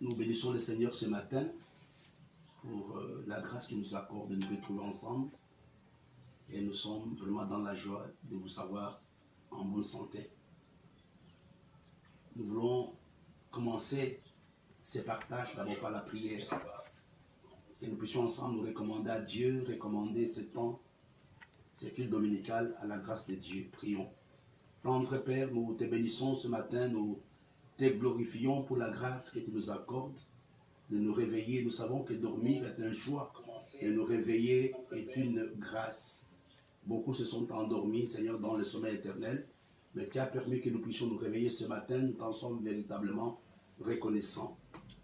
Nous bénissons le Seigneur ce matin pour la grâce qu'il nous accorde de nous retrouver ensemble. Et nous sommes vraiment dans la joie de vous savoir en bonne santé. Nous voulons commencer ces partages d'abord par la prière. Que nous puissions ensemble nous recommander à Dieu, recommander ce temps, ce culte dominical à la grâce de Dieu. Prions. Notre Père, nous te bénissons ce matin, nous te glorifions pour la grâce que tu nous accordes de nous réveiller. Nous savons que dormir est un choix, et nous réveiller est une grâce. Beaucoup se sont endormis, Seigneur, dans le sommeil éternel, mais tu as permis que nous puissions nous réveiller ce matin. Nous t'en sommes véritablement reconnaissants.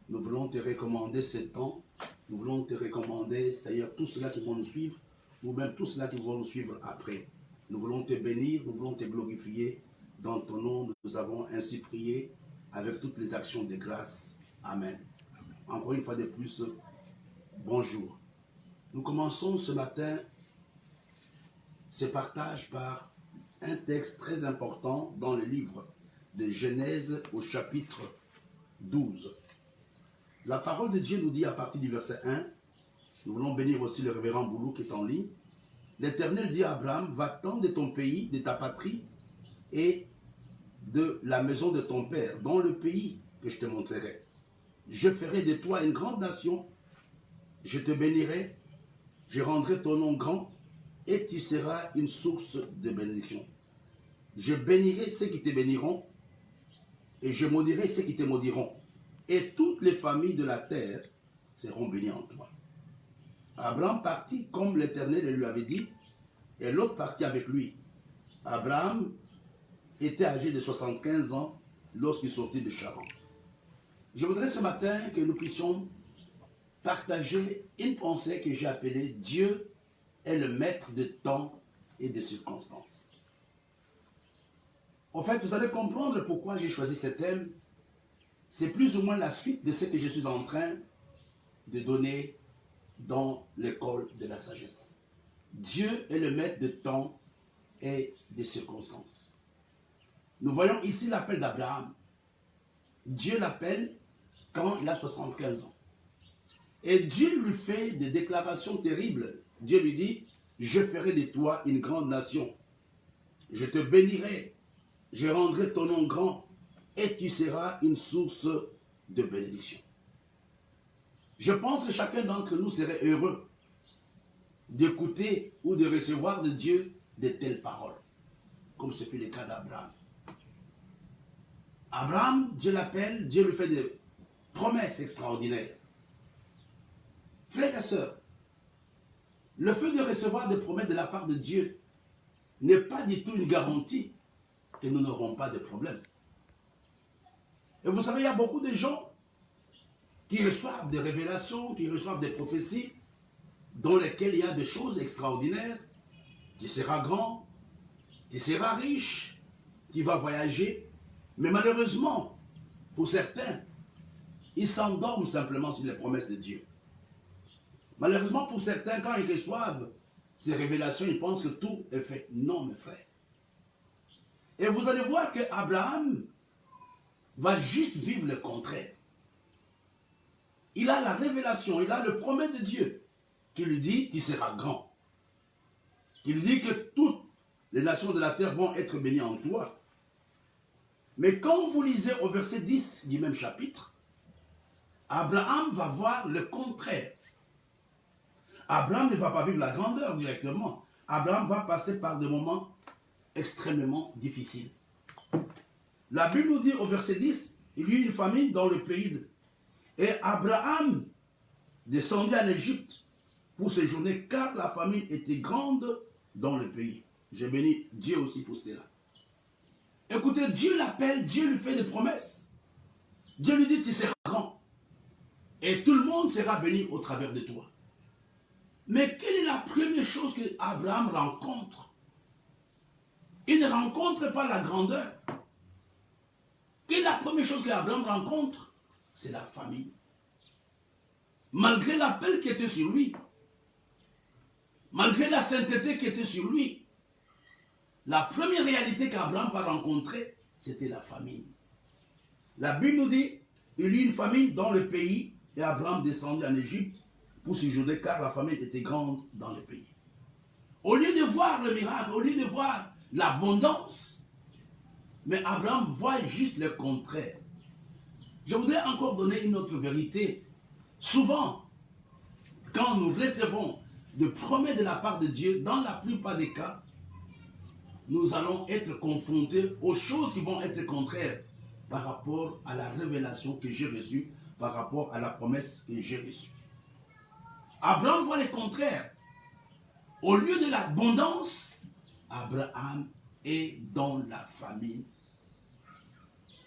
Nous voulons te recommander ce temps. Nous voulons te recommander, Seigneur, tous ceux-là qui vont nous suivre, ou même tous ceux-là qui vont nous suivre après. Nous voulons te bénir, nous voulons te glorifier. Dans ton nom, nous avons ainsi prié avec toutes les actions de grâce. Amen. Encore une fois de plus, bonjour. Nous commençons ce matin ce partage par un texte très important dans le livre de Genèse au chapitre 12. La parole de Dieu nous dit à partir du verset 1, nous voulons bénir aussi le révérend Boulou qui est en ligne. L'Éternel dit à Abraham, va-t'en de ton pays, de ta patrie et de la maison de ton père, dans le pays que je te montrerai. Je ferai de toi une grande nation, je te bénirai, je rendrai ton nom grand, et tu seras une source de bénédiction. Je bénirai ceux qui te béniront, et je maudirai ceux qui te maudiront, et toutes les familles de la terre seront bénies en toi. Abraham partit comme l'Éternel lui avait dit, et l'autre partit avec lui. Abraham était âgé de 75 ans lorsqu'il sortit de Charan. Je voudrais ce matin que nous puissions partager une pensée que j'ai appelée « Dieu est le maître de temps et de circonstances ». En fait, vous allez comprendre pourquoi j'ai choisi ce thème. C'est plus ou moins la suite de ce que je suis en train de donner dans l'école de la sagesse. Dieu est le maître de temps et des circonstances. Nous voyons ici l'appel d'Abraham. Dieu l'appelle quand il a 75 ans. Et Dieu lui fait des déclarations terribles. Dieu lui dit, je ferai de toi une grande nation. Je te bénirai. Je rendrai ton nom grand. Et tu seras une source de bénédiction. Je pense que chacun d'entre nous serait heureux d'écouter ou de recevoir de Dieu de telles paroles, comme ce fut le cas d'Abraham. Abraham, Dieu l'appelle, Dieu lui fait des promesses extraordinaires. Frères et sœurs, le fait de recevoir des promesses de la part de Dieu n'est pas du tout une garantie que nous n'aurons pas de problème. Et vous savez, il y a beaucoup de gens qui reçoivent des révélations, qui reçoivent des prophéties dans lesquelles il y a des choses extraordinaires. Tu seras grand, tu seras riche, tu vas voyager. Mais malheureusement, pour certains, ils s'endorment simplement sur les promesses de Dieu. Malheureusement, pour certains, quand ils reçoivent ces révélations, ils pensent que tout est fait. Non, mes frères. Et vous allez voir que Abraham va juste vivre le contraire. Il a la révélation, il a le promesse de Dieu qui lui dit, tu seras grand. Il dit que toutes les nations de la terre vont être bénies en toi. Mais quand vous lisez au verset 10 du même chapitre, Abraham va voir le contraire. Abraham ne va pas vivre la grandeur directement. Abraham va passer par des moments extrêmement difficiles. La Bible nous dit au verset 10, il y eut une famine dans le pays. Et Abraham descendit en Égypte pour séjourner car la famine était grande dans le pays. Je bénis Dieu aussi pour cela. Écoutez, Dieu l'appelle, Dieu lui fait des promesses. Dieu lui dit, tu seras grand. Et tout le monde sera béni au travers de toi. Mais quelle est la première chose que Abraham rencontre? Il ne rencontre pas la grandeur. Quelle est la première chose que Abraham rencontre? C'est la famille. Malgré l'appel qui était sur lui, malgré la sainteté qui était sur lui, la première réalité qu'Abraham va rencontrer, c'était la famine. La Bible nous dit, il y eut une famine dans le pays et Abraham descendit en Égypte pour séjourner car la famine était grande dans le pays. Au lieu de voir le miracle, au lieu de voir l'abondance, mais Abraham voit juste le contraire. Je voudrais encore donner une autre vérité. Souvent, quand nous recevons des promesses de la part de Dieu, dans la plupart des cas, nous allons être confrontés aux choses qui vont être contraires par rapport à la révélation que j'ai reçue, par rapport à la promesse que j'ai reçue. Abraham voit le contraire. Au lieu de l'abondance, Abraham est dans la famine.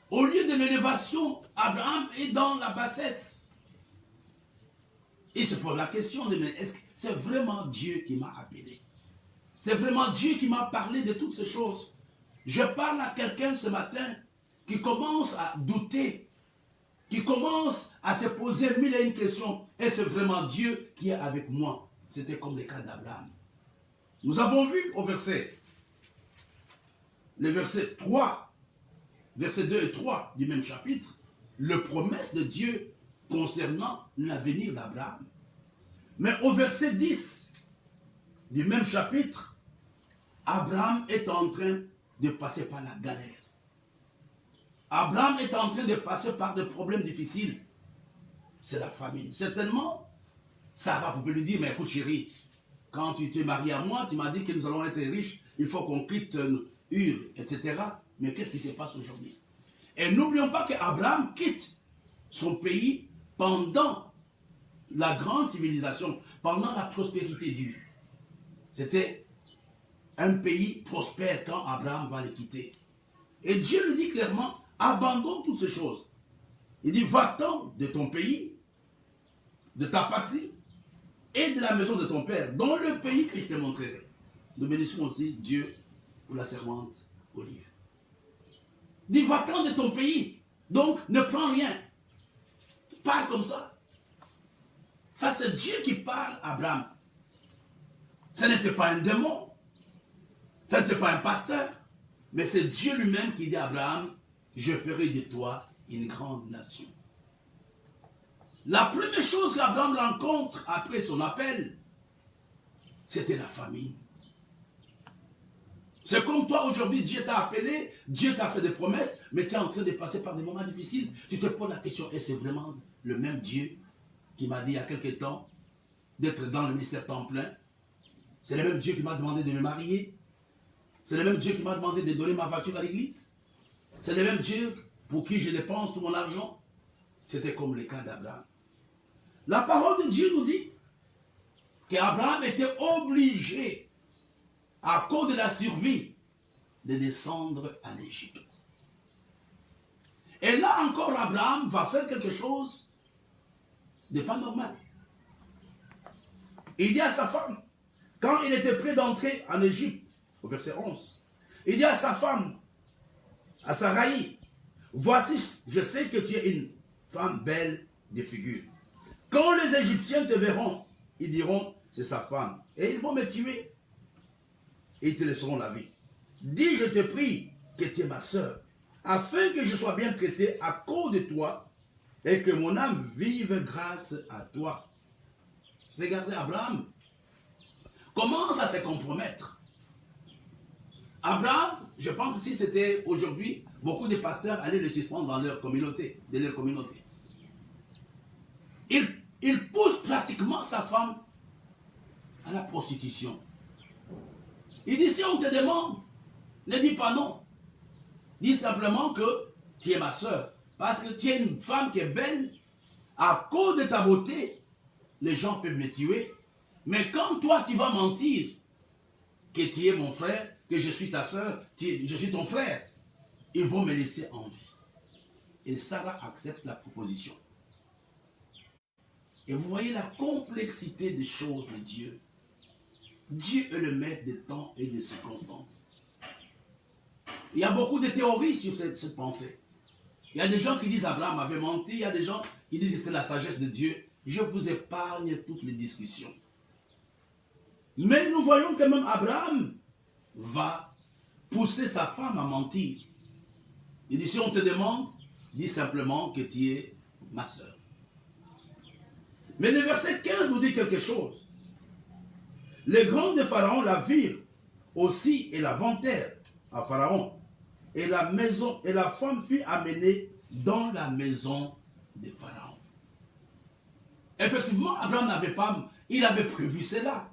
Au lieu de l'élévation, Abraham est dans la bassesse. Il se pose la question de, mais est-ce que c'est vraiment Dieu qui m'a appelé? C'est vraiment Dieu qui m'a parlé de toutes ces choses. Je parle à quelqu'un ce matin qui commence à douter, qui commence à se poser mille et une questions. Est-ce vraiment Dieu qui est avec moi? C'était comme le cas d'Abraham. Nous avons vu au le verset 3, verset 2 et 3 du même chapitre, la promesse de Dieu concernant l'avenir d'Abraham. Mais au verset 10 du même chapitre, Abraham est en train de passer par la galère. Abraham est en train de passer par des problèmes difficiles. C'est la famine. Certainement, Sarah pouvait lui dire, mais écoute chérie, quand tu t'es marié à moi, tu m'as dit que nous allons être riches, il faut qu'on quitte Ur, etc. Mais qu'est-ce qui se passe aujourd'hui? Et n'oublions pas qu'Abraham quitte son pays pendant la grande civilisation, pendant la prospérité d'Ur. C'était un pays prospère quand Abraham va le quitter. Et Dieu lui dit clairement, abandonne toutes ces choses. Il dit, va-t'en de ton pays, de ta patrie, et de la maison de ton père, dans le pays que je te montrerai. Nous bénissons aussi Dieu pour la servante Olive. Dis, va-t'en de ton pays. Donc, ne prends rien. Parle comme ça. Ça, c'est Dieu qui parle à Abraham. Ce n'était pas un démon. Ce n'était pas un pasteur. Mais c'est Dieu lui-même qui dit à Abraham, je ferai de toi une grande nation. La première chose qu'Abraham rencontre après son appel, c'était la famine. C'est comme toi aujourd'hui, Dieu t'a appelé, Dieu t'a fait des promesses, mais tu es en train de passer par des moments difficiles. Tu te poses la question, est-ce vraiment le même Dieu qui m'a dit il y a quelque temps d'être dans le ministère temps plein? C'est le même Dieu qui m'a demandé de me marier? C'est le même Dieu qui m'a demandé de donner ma voiture à l'église? C'est le même Dieu pour qui je dépense tout mon argent? C'était comme le cas d'Abraham. La parole de Dieu nous dit qu'Abraham était obligé, à cause de la survie, de descendre en Égypte. Et là encore, Abraham va faire quelque chose de pas normal. Il dit à sa femme, quand il était prêt d'entrer en Égypte, au verset 11, il dit à sa femme, à Sarai, voici, je sais que tu es une femme belle de figure. Quand les Égyptiens te verront, ils diront, c'est sa femme. Et ils vont me tuer. Et ils te laisseront la vie. Dis, je te prie, que tu es ma soeur, afin que je sois bien traité à cause de toi, et que mon âme vive grâce à toi. Regardez Abraham. Commence à se compromettre. Abraham, je pense que si c'était aujourd'hui, beaucoup de pasteurs allaient le suspendre dans leur communauté, de leur communauté. Il pousse pratiquement sa femme à la prostitution. Il dit, si on te demande, ne dis pas non. Dis simplement que tu es ma soeur. Parce que tu es une femme qui est belle. À cause de ta beauté, les gens peuvent me tuer. Mais quand toi, tu vas mentir que tu es mon frère, que je suis ta soeur, je suis ton frère, ils vont me laisser en vie. Et Sarah accepte la proposition. Et vous voyez la complexité des choses de Dieu. Dieu est le maître des temps et des circonstances. Il y a beaucoup de théories sur cette pensée. Il y a des gens qui disent Abraham avait menti, il y a des gens qui disent que c'était la sagesse de Dieu. Je vous épargne toutes les discussions. Mais nous voyons que même Abraham va pousser sa femme à mentir. Il dit, si on te demande, dis simplement que tu es ma soeur. Mais le verset 15 nous dit quelque chose. Les grands de Pharaon la virent aussi et la vantèrent à Pharaon. Et la maison, et la femme fut amenée dans la maison de Pharaon. Effectivement, Abraham n'avait pas, il avait prévu cela.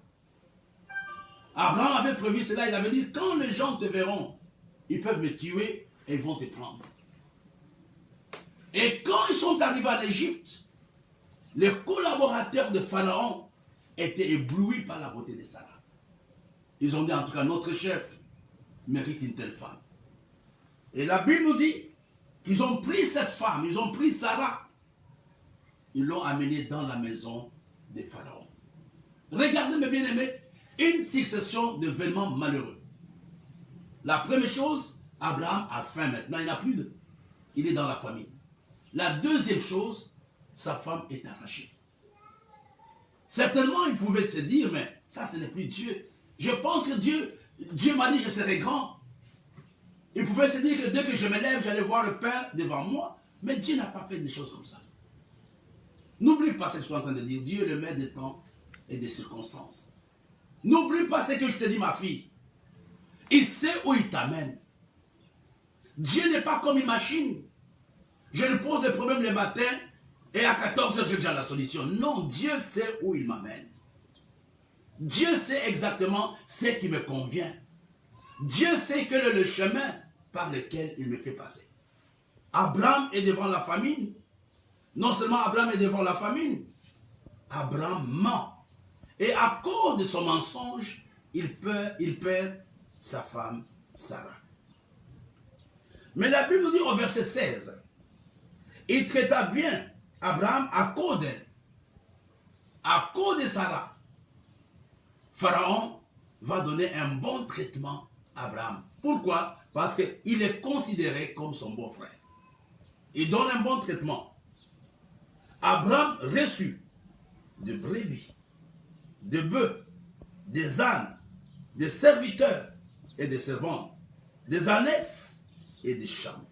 Abraham avait prévu cela, il avait dit, quand les gens te verront, ils peuvent me tuer et ils vont te prendre. Et quand ils sont arrivés en Égypte, les collaborateurs de Pharaon étaient éblouis par la beauté de Sarah. Ils ont dit, en tout cas, notre chef mérite une telle femme. Et la Bible nous dit qu'ils ont pris cette femme, ils ont pris Sarah, ils l'ont amenée dans la maison de Pharaon. Regardez mes bien-aimés, une succession d'événements malheureux. La première chose, Abraham a faim maintenant, il n'a plus de... Il est dans la famine. La deuxième chose, sa femme est arrachée. Certainement, il pouvait se dire, mais ça, ce n'est plus Dieu. Je pense que Dieu m'a dit, je serai grand. Il pouvait se dire que dès que je me lève, j'allais voir le Père devant moi. Mais Dieu n'a pas fait des choses comme ça. N'oublie pas ce que je suis en train de dire. Dieu est le maître des temps et des circonstances. N'oublie pas ce que je te dis, ma fille. Il sait où il t'amène. Dieu n'est pas comme une machine. Je lui pose des problèmes le matin et à 14h, j'ai déjà la solution. Non, Dieu sait où il m'amène. Dieu sait exactement ce qui me convient. Dieu sait quel est le chemin par lequel il me fait passer. Abraham est devant la famine. Non seulement Abraham est devant la famine, Abraham ment. Et à cause de son mensonge, il perd sa femme Sarah. Mais la Bible nous dit au verset 16, il traita bien Abraham à cause d'elle. À cause de Sarah, Pharaon va donner un bon traitement à Abraham. Pourquoi? Parce qu'il est considéré comme son beau-frère. Il donne un bon traitement. Abraham reçut de brebis, de bœufs, des ânes, des serviteurs et des servantes, des ânesses et des chameaux.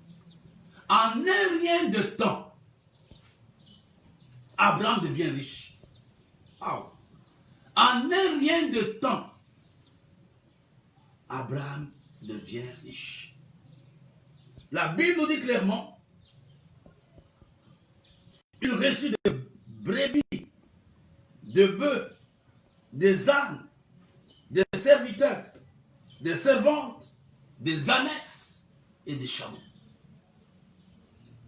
En un rien de temps, Abraham devient riche. Oh. En un rien de temps, Abraham devient riche. La Bible nous dit clairement, il reçut des brebis, de bœufs, des ânes, des serviteurs, des servantes, des ânesses et des chameaux.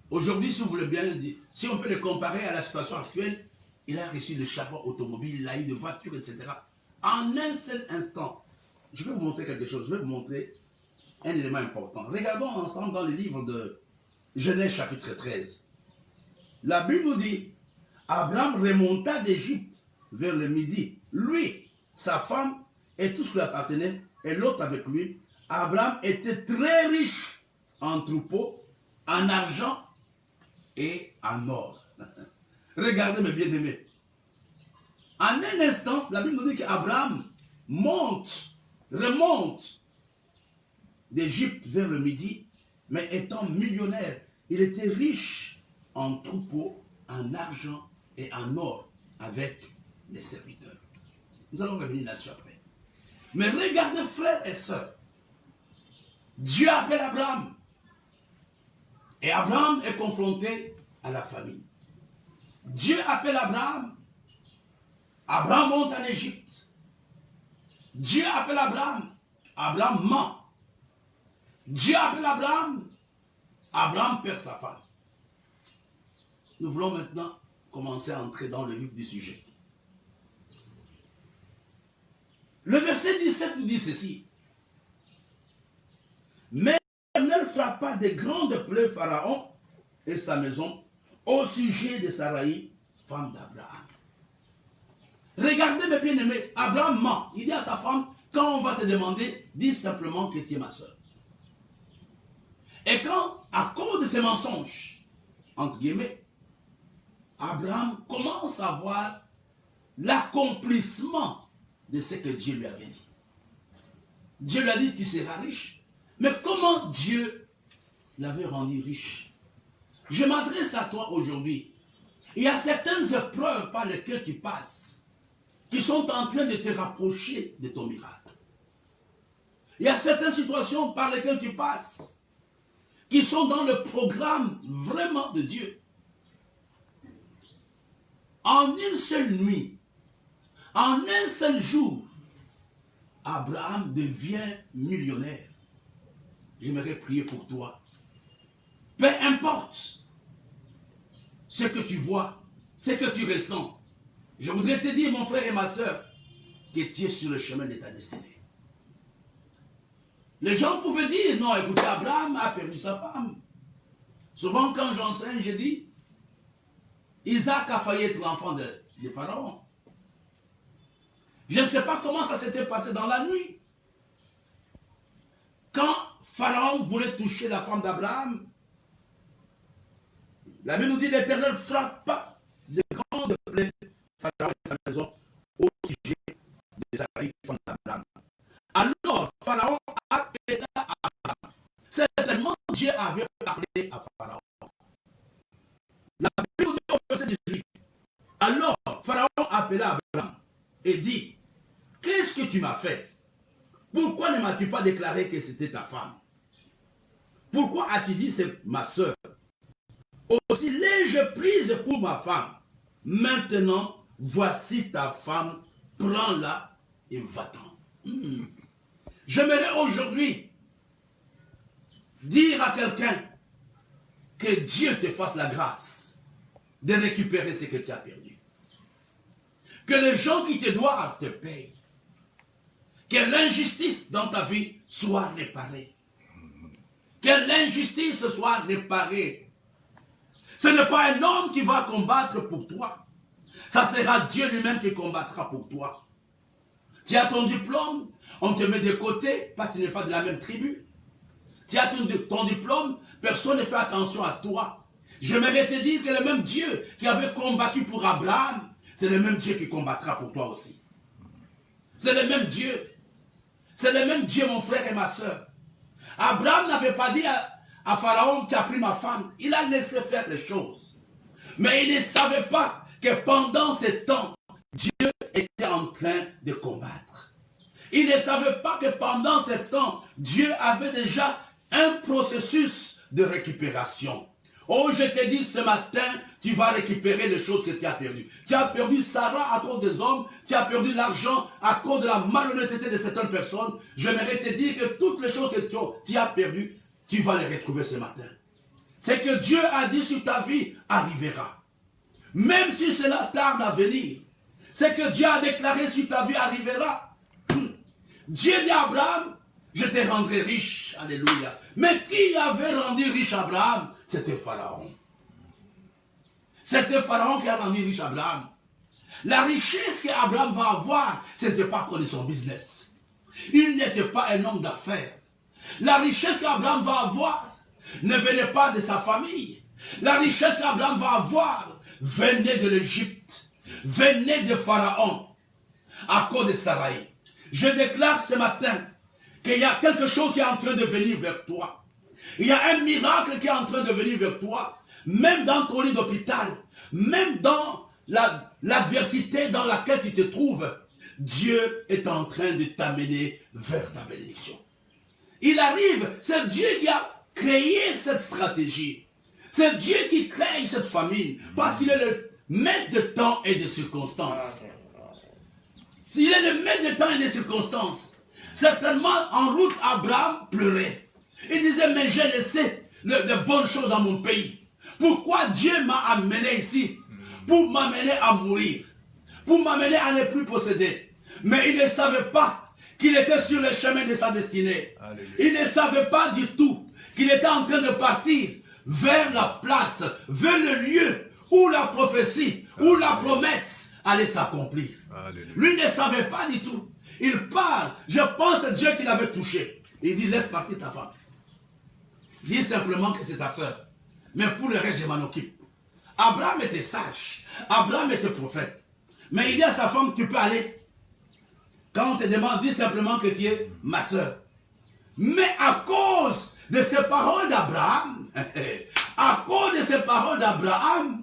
Aujourd'hui, si vous voulez bien dire, si on peut le comparer à la situation actuelle, il a reçu le charbon automobile, il a eu des voitures, etc. En un seul instant, je vais vous montrer quelque chose, je vais vous montrer un élément important. Regardons ensemble dans le livre de Genèse chapitre 13. La Bible nous dit, Abraham remonta d'Égypte vers le midi. Lui, sa femme et tout ce qui lui appartenait, et l'autre avec lui. Abraham était très riche en troupeaux, en argent et en or. Regardez mes bien-aimés. En un instant, la Bible nous dit qu'Abraham remonte d'Égypte vers le midi, mais étant millionnaire, il était riche en troupeaux, en argent et en or avec les serviteurs. Nous allons revenir là-dessus après. Mais regardez, frères et sœurs, Dieu appelle Abraham. Et Abraham est confronté à la famine. Dieu appelle Abraham. Abraham monte en Égypte. Dieu appelle Abraham. Abraham ment. Dieu appelle Abraham. Abraham perd sa femme. Nous voulons maintenant commencer à entrer dans le vif du sujet. Le verset 17 nous dit ceci. Mais l'Éternel frappa de grandes plaies Pharaon et sa maison au sujet de Sarai, femme d'Abraham. Regardez mes bien-aimés, Abraham ment. Il dit à sa femme, quand on va te demander, dis simplement que tu es ma soeur. Et quand, à cause de ces mensonges, entre guillemets, Abraham commence à voir l'accomplissement de ce que Dieu lui avait dit. Dieu lui a dit, tu seras riche. Mais comment Dieu l'avait rendu riche? Je m'adresse à toi aujourd'hui. Il y a certaines épreuves par lesquelles tu passes qui sont en train de te rapprocher de ton miracle. Il y a certaines situations par lesquelles tu passes qui sont dans le programme vraiment de Dieu. En une seule nuit, en un seul jour, Abraham devient millionnaire. J'aimerais prier pour toi. Peu importe ce que tu vois, ce que tu ressens. Je voudrais te dire, mon frère et ma soeur, que tu es sur le chemin de ta destinée. Les gens pouvaient dire, non, écoutez, Abraham a perdu sa femme. Souvent, quand j'enseigne, je dis, Isaac a failli être l'enfant de Pharaon. Je ne sais pas comment ça s'était passé dans la nuit. Quand Pharaon voulait toucher la femme d'Abraham, la Bible nous dit, l'Éternel frappa de grandes plaies Pharaon et sa maison au sujet de Sarai, femme d'Abraham. Alors, Pharaon appela Abraham. Certainement, Dieu avait parlé à Pharaon. La Bible nous dit au verset 18. Alors, Pharaon appela Abraham et dit, qu'est-ce que tu m'as fait? Pourquoi ne m'as-tu pas déclaré que c'était ta femme? Pourquoi as-tu dit c'est ma soeur? Aussi l'ai-je prise pour ma femme. Maintenant, voici ta femme, prends-la et va-t'en. J'aimerais aujourd'hui dire à quelqu'un que Dieu te fasse la grâce de récupérer ce que tu as perdu. Que les gens qui te doivent te payent. Que l'injustice dans ta vie soit réparée. Que l'injustice soit réparée. Ce n'est pas un homme qui va combattre pour toi. Ça sera Dieu lui-même qui combattra pour toi. Tu as ton diplôme, on te met de côté parce que tu n'es pas de la même tribu. Tu as ton diplôme, personne ne fait attention à toi. J'aimerais te dire que le même Dieu qui avait combattu pour Abraham, c'est le même Dieu qui combattra pour toi aussi. C'est le même Dieu. C'est le même Dieu, mon frère et ma soeur. Abraham n'avait pas dit à Pharaon qui a pris ma femme. Il a laissé faire les choses. Mais il ne savait pas que pendant ce temps, Dieu était en train de combattre. Il ne savait pas que pendant ce temps, Dieu avait déjà un processus de récupération. Oh, je te dis ce matin, tu vas récupérer les choses que tu as perdues. Tu as perdu Sarah à cause des hommes, tu as perdu l'argent à cause de la malhonnêteté de certaines personnes. J'aimerais te dire que toutes les choses que tu as perdues, tu vas les retrouver ce matin. Ce que Dieu a dit sur ta vie arrivera. Même si cela tarde à venir, ce que Dieu a déclaré sur ta vie arrivera. Dieu dit à Abraham, je te rendrai riche. Alléluia. Mais qui avait rendu riche Abraham? C'était Pharaon. C'était Pharaon qui a rendu riche Abraham. La richesse qu'Abraham va avoir, ce n'était pas pour son business. Il n'était pas un homme d'affaires. La richesse qu'Abraham va avoir ne venait pas de sa famille. La richesse qu'Abraham va avoir venait de l'Égypte, venait de Pharaon, à cause de Sarai. Je déclare ce matin qu'il y a quelque chose qui est en train de venir vers toi. Il y a un miracle qui est en train de venir vers toi, même dans ton lit d'hôpital, même dans l'adversité dans laquelle tu te trouves. Dieu est en train de t'amener vers ta bénédiction. Il arrive, c'est Dieu qui a créé cette stratégie. C'est Dieu qui crée cette famine, parce qu'il est le maître de temps et de circonstances. S'il est le maître de temps et de circonstances, certainement en route, Abraham pleurait. Il disait, mais j'ai laissé de bonnes choses dans mon pays. Pourquoi Dieu m'a amené ici? Pour m'amener à mourir. Pour m'amener à ne plus posséder. Mais il ne savait pas qu'il était sur le chemin de sa destinée. Alléluia. Il ne savait pas du tout qu'il était en train de partir vers la place, vers le lieu où la prophétie, où la promesse allait s'accomplir. Lui ne savait pas du tout. Il parle. Je pense à Dieu qui l'avait touché. Il dit, laisse partir ta femme. Dis simplement que c'est ta soeur. Mais pour le reste, je m'en occupe. Abraham était sage. Abraham était prophète. Mais il dit à sa femme, tu peux aller. Quand on te demande, dis simplement que tu es ma soeur. Mais à cause de ces paroles d'Abraham, à cause de ces paroles d'Abraham,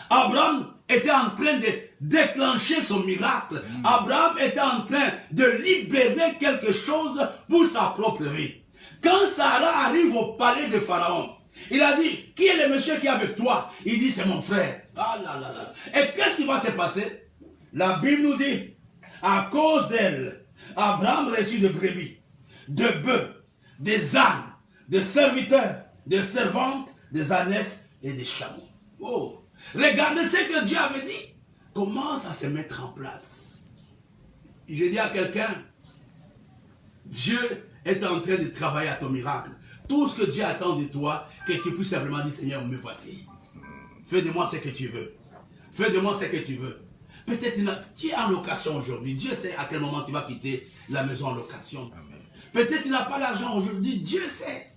Abraham était en train de déclencher son miracle. Abraham était en train de libérer quelque chose pour sa propre vie. Quand Sarah arrive au palais de Pharaon, il a dit, qui est le monsieur qui est avec toi? Il dit, c'est mon frère. Ah là là là. Et qu'est-ce qui va se passer? La Bible nous dit, à cause d'elle, Abraham reçut de brebis, de bœufs, des ânes, des serviteurs, des servantes, des ânesses et des chameaux. Oh, regardez ce que Dieu avait dit. Commence à se mettre en place. Je dis à quelqu'un, Dieu est en train de travailler à ton miracle. Tout ce que Dieu attend de toi, que tu puisses simplement dire, Seigneur, me voici. Fais de moi ce que tu veux. Fais de moi ce que tu veux. Peut-être tu es en location aujourd'hui. Dieu sait à quel moment tu vas quitter la maison en location. Peut-être tu n'as pas l'argent aujourd'hui. Dieu sait.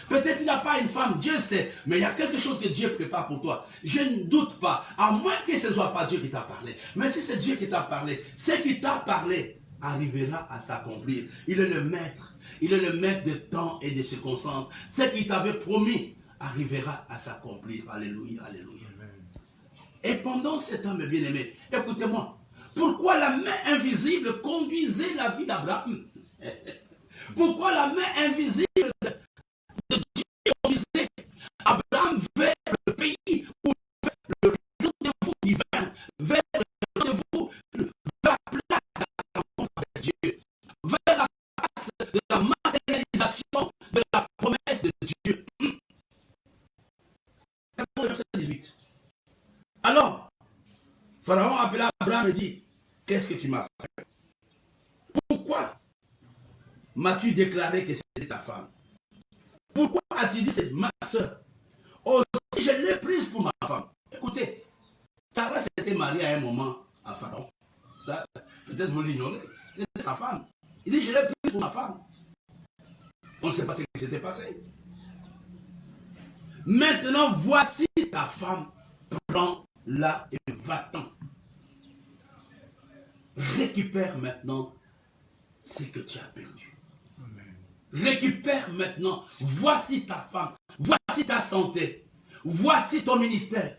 Peut-être tu n'as pas une femme. Dieu sait. Mais il y a quelque chose que Dieu prépare pour toi. Je ne doute pas. À moins que ce ne soit pas Dieu qui t'a parlé. Mais si c'est Dieu qui t'a parlé, ce qui t'a parlé arrivera à s'accomplir. Il est le maître. Il est le maître de temps et de circonstances. Ce qu'il t'avait promis arrivera à s'accomplir. Alléluia, alléluia. Et pendant ce temps, mes bien-aimés, écoutez-moi, pourquoi la main invisible conduisait la vie d'Abraham? Pourquoi la main invisible de Dieu conduisait Abraham vers le pays où le rendez-vous divin, vers le rendez-vous, vers la place de la rencontre avec Dieu, vers la place de la matérialisation de la promesse de Dieu. Verset 18. Alors, Pharaon appela Abraham et dit, qu'est-ce que tu m'as fait? Pourquoi m'as-tu déclaré que c'était ta femme? Pourquoi as-tu dit c'est ma soeur? Aussi, je l'ai prise pour ma femme. Écoutez, Sarah s'était mariée à un moment à Pharaon. Ça, peut-être vous l'ignorez. C'était sa femme. Il dit, je l'ai prise pour ma femme. On ne sait pas ce qui s'était passé. Maintenant, voici ta femme. Prends-la et va-t'en. Récupère maintenant ce que tu as perdu. Amen. Récupère maintenant. Voici ta femme. Voici ta santé. Voici ton ministère.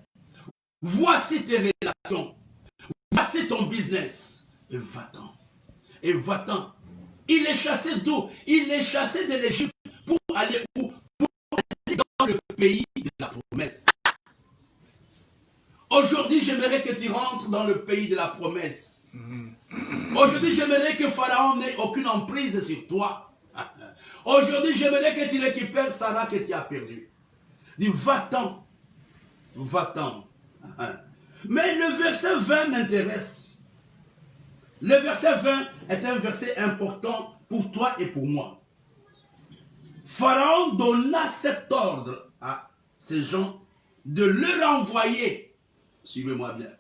Voici tes relations. Voici ton business. Et va-t'en. Et va-t'en. Il est chassé d'où? Il est chassé de l'Égypte pour aller où? Pour aller dans le pays de la promesse. Aujourd'hui, j'aimerais que tu rentres dans le pays de la promesse. Aujourd'hui, j'aimerais que Pharaon n'ait aucune emprise sur toi. Aujourd'hui, j'aimerais que tu récupères Sarah que tu as perdue. Dis, va-t'en. Va-t'en. Mais le verset 20 m'intéresse. Le verset 20 est un verset important pour toi et pour moi. Pharaon donna cet ordre à ces gens de le renvoyer. Suivez-moi bien.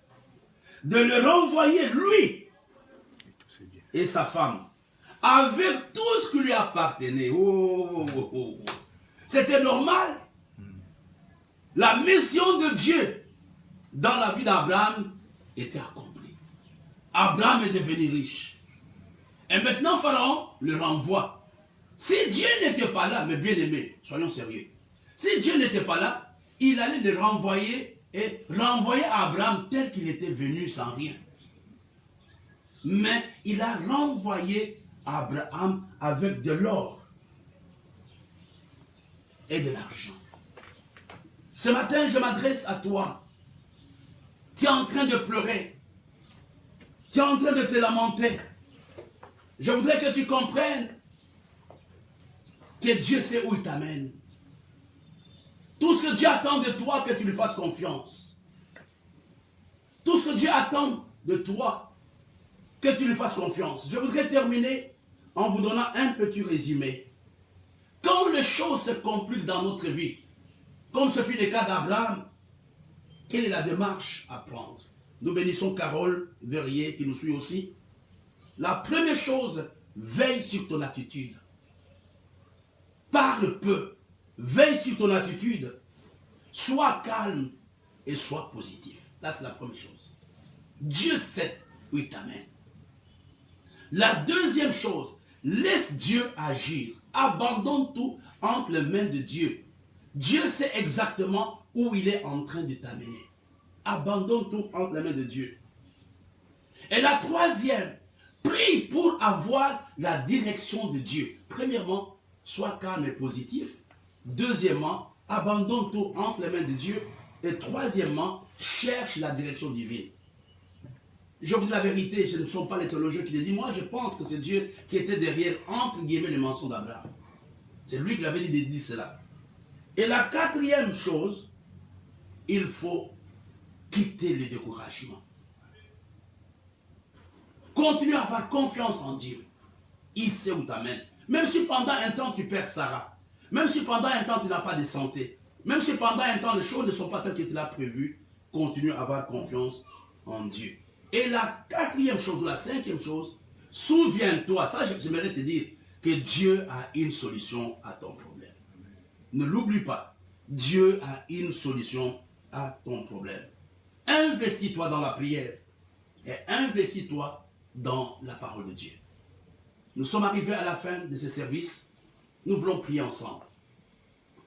De le renvoyer, lui et sa femme, avec tout ce qui lui appartenait. C'était normal. La mission de Dieu dans la vie d'Abraham était accomplie. Abraham est devenu riche. Et maintenant, Pharaon le renvoie. Si Dieu n'était pas là, mes bien-aimés, soyons sérieux. Si Dieu n'était pas là, il allait le renvoyer et renvoyer Abraham tel qu'il était venu sans rien. Mais il a renvoyé Abraham avec de l'or et de l'argent. Ce matin, je m'adresse à toi. Tu es en train de pleurer. Tu es en train de te lamenter. Je voudrais que tu comprennes que Dieu sait où il t'amène. Tout ce que Dieu attend de toi, que tu lui fasses confiance. Tout ce que Dieu attend de toi, que tu lui fasses confiance. Je voudrais terminer en vous donnant un petit résumé. Quand les choses se compliquent dans notre vie, comme ce fut le cas d'Abraham, quelle est la démarche à prendre? Nous bénissons Carole Verrier qui nous suit aussi. La première chose, veille sur ton attitude. Parle peu. Veille sur ton attitude. Sois calme et sois positif. Là, c'est la première chose. Dieu sait où il t'amène. La deuxième chose, laisse Dieu agir. Abandonne tout entre les mains de Dieu. Dieu sait exactement où il est en train de t'amener. abandonne tout entre les mains de Dieu. Et la troisième, prie pour avoir la direction de Dieu. Premièrement, sois calme et positif. Deuxièmement, abandonne tout entre les mains de Dieu. Et troisièmement, cherche la direction divine. Je vous dis la vérité, ce ne sont pas les théologiens qui le disent. Moi, je pense que c'est Dieu qui était derrière, entre guillemets, les mensonges d'Abraham. C'est lui qui l'avait dit de dire cela. Et la quatrième chose, il faut quitter le découragement. Continue à avoir confiance en Dieu. Il sait où t'amène. Même si pendant un temps tu perds Sarah, même si pendant un temps tu n'as pas de santé, même si pendant un temps les choses ne sont pas telles que tu l'as prévu, continue à avoir confiance en Dieu. Et la quatrième chose, ou la cinquième chose, souviens-toi, ça j'aimerais te dire, que Dieu a une solution à ton problème. Ne l'oublie pas, Dieu a une solution à ton problème. Investis-toi dans la prière et investis-toi dans la parole de Dieu. Nous sommes arrivés à la fin de ce service. Nous voulons prier ensemble.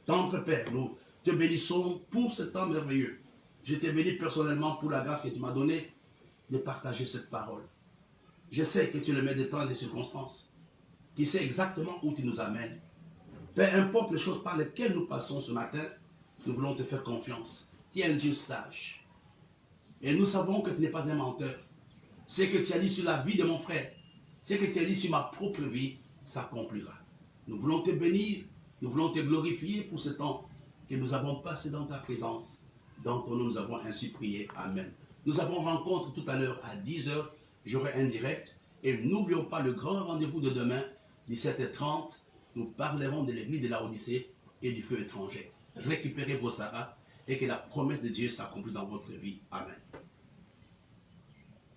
Tendre Père, nous te bénissons pour ce temps merveilleux. Je te bénis personnellement pour la grâce que tu m'as donnée de partager cette parole. Je sais que tu le mets de temps et de circonstances. Tu sais exactement où tu nous amènes. Peu importe les choses par lesquelles nous passons ce matin, nous voulons te faire confiance. Tu es un Dieu sage. Et nous savons que tu n'es pas un menteur. Ce que tu as dit sur la vie de mon frère, ce que tu as dit sur ma propre vie, s'accomplira. Nous voulons te bénir, nous voulons te glorifier pour ce temps que nous avons passé dans ta présence. Dans ton nom, nous avons ainsi prié. Amen. Nous avons rencontre tout à l'heure à 10h. J'aurai un direct. Et n'oublions pas le grand rendez-vous de demain, 17h30. Nous parlerons de l'église de la Odyssée et du feu étranger. Récupérez vos sabbats et que la promesse de Dieu s'accomplisse dans votre vie. Amen.